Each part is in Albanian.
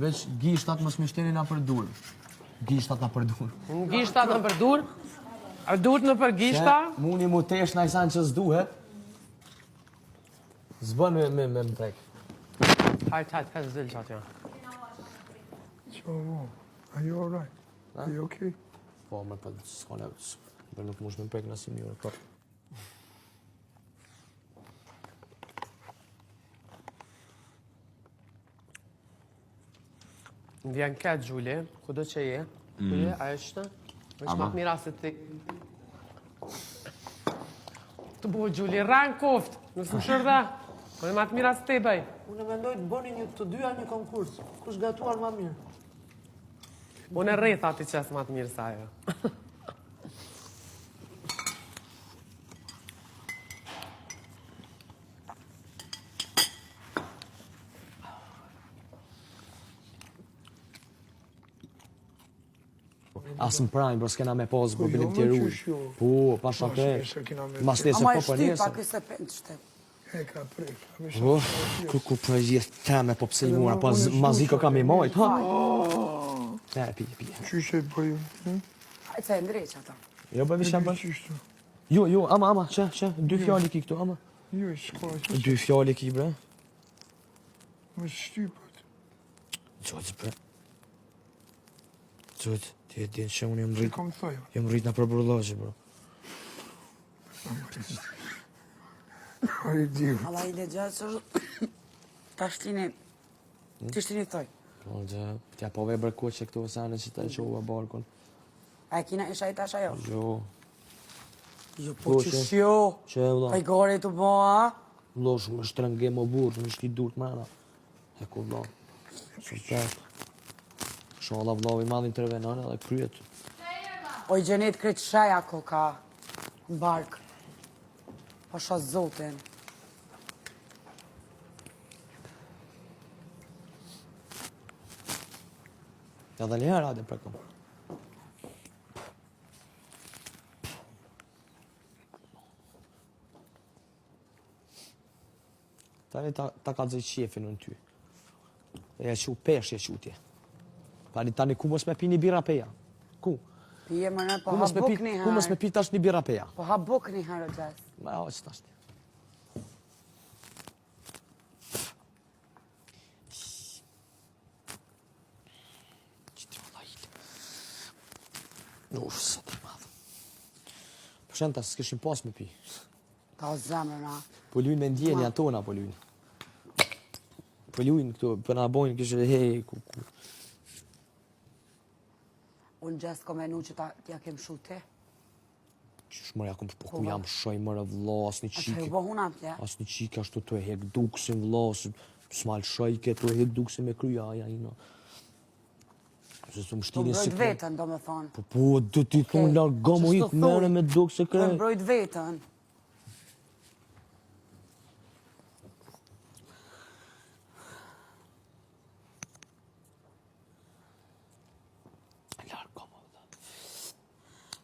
Veç gishtat mos më shteni na për dur. Gishtat na për dur. Gishtat në për dur? A duhet në për gishta? Muni mu tesh na i san që s'duhet. Zbën me më prek. Hajt, zëll që atë janë. So, are you all right? Are you okay? Po, më për s'kone, për nuk mush me prek në asim njërë, po. Më vjen këtë, Gjuli, ku do që je? Ku je, a është? është më të mira se ti. Të buë, Gjuli, rranë koft, nësë më shërda. Më më të mira se ti, bëj. Unë mendoj të bëni një të dyja një konkurs. Kush gatuar më mirë? Unë e rreth ati qesë më të mirë sa jo. Asë më prajnë, bro, s'kena me posë, bro, bilim tjeru. Po, pa shake. Mas nese po për nese. Ama e shty pak i se pënd shtep. E ka prek. Ku për gjithë teme, po pse i mura, po maziko kam i mojt, ha? Ne, pi. Qyshe bëju? Hajtë se e ndreq ata. Jo, bëvi shem bërë. Qyshtu? Jo, ama, që, 2 fjali ki këtu, ama. Jo, s'ka. 2 fjali ki, bre. Më shtypët. Qojtë, bre. Qojtë, ti e din që unë Që kom thajë? jem rrit në përburlogje, bro. A i diu. Alla i le gjatë që është... Ta shtini... Ti shtini thoj. Po, gjë, tja po ve bërë që këtu vësane që ta qova barkun. A e kina isha i tash ajo? Jo. Jo, po që shjo. Që, vla. Pa i gori të bo, a? Losh, më shtrëngem o burë, më shti dur të mrena. E ku vla. Super. Shola vlovi madhin të revenon edhe kryet. O i gjenit kretë shaja ko ka. Në bark. Po sho zotin. Ja dhe njëherë adem për këmë. Tani ta ka dzejt qefin në ty. E që pesh e qutje. Tani ku mos me pi një bira peja? Ku? Pije më në, po ha buk një herë. Ku mos me pi tash një bira peja? Po ha buk një herë, o gjes. Ma o që tash një. Qiti më lajit. Uf, sa të madhë. Po shenë ta s'këshin pas me pi. Ta o zemrë, na. Po lujnë me ndjeni janë tona, po lujnë. Po lujnë këtu, për nga bojnë kështë hej, ku. Unë gjesë ko menu që t'ja kem shu ti. Qysh mërë jakum po ku jam shoj mërë vlo, as një A që qike. ju bohun atë, As një qike ashtu të e hek duksin vlo, s'mal shojke të e hek duksin me kryja ina. Se su më Po shtini si mbrojt vetën, do me thonë. Po, do t'i thonë largomu i të mërë me duk se Po krej. mbrojt vetën.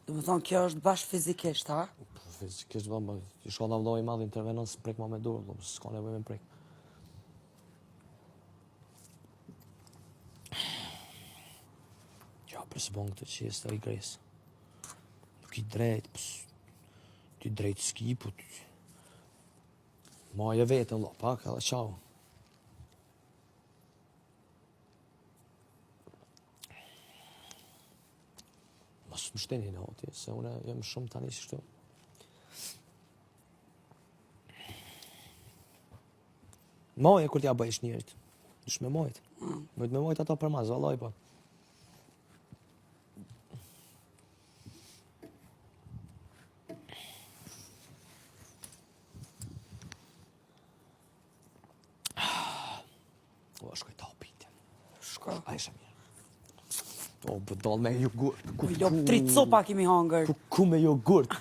Do me thonë, kjo është bashkë fizikisht, ha? Fizikisht, bëmë, i shoda vloj madhë intervenon së prek ma me dorë, s'ka nevoj me prek. Ja, për së bëngë të qesë të i gresë. Nuk i drejt, ti drejt s'ki, po ti... Maje vetën, lo, pak, edhe qau. Mos më shteni në oti, se une jem shumë tani që shtu. Maje kur t'ja bëjsh njerit. Dush me majt. Mëjt me majt ato për ma, zvalaj po. O, shkoj ta opite. Shko. A isha mirë. O, bëdall me jogurt. Jo, 3 copa kemi hangër. Ku me jogurt.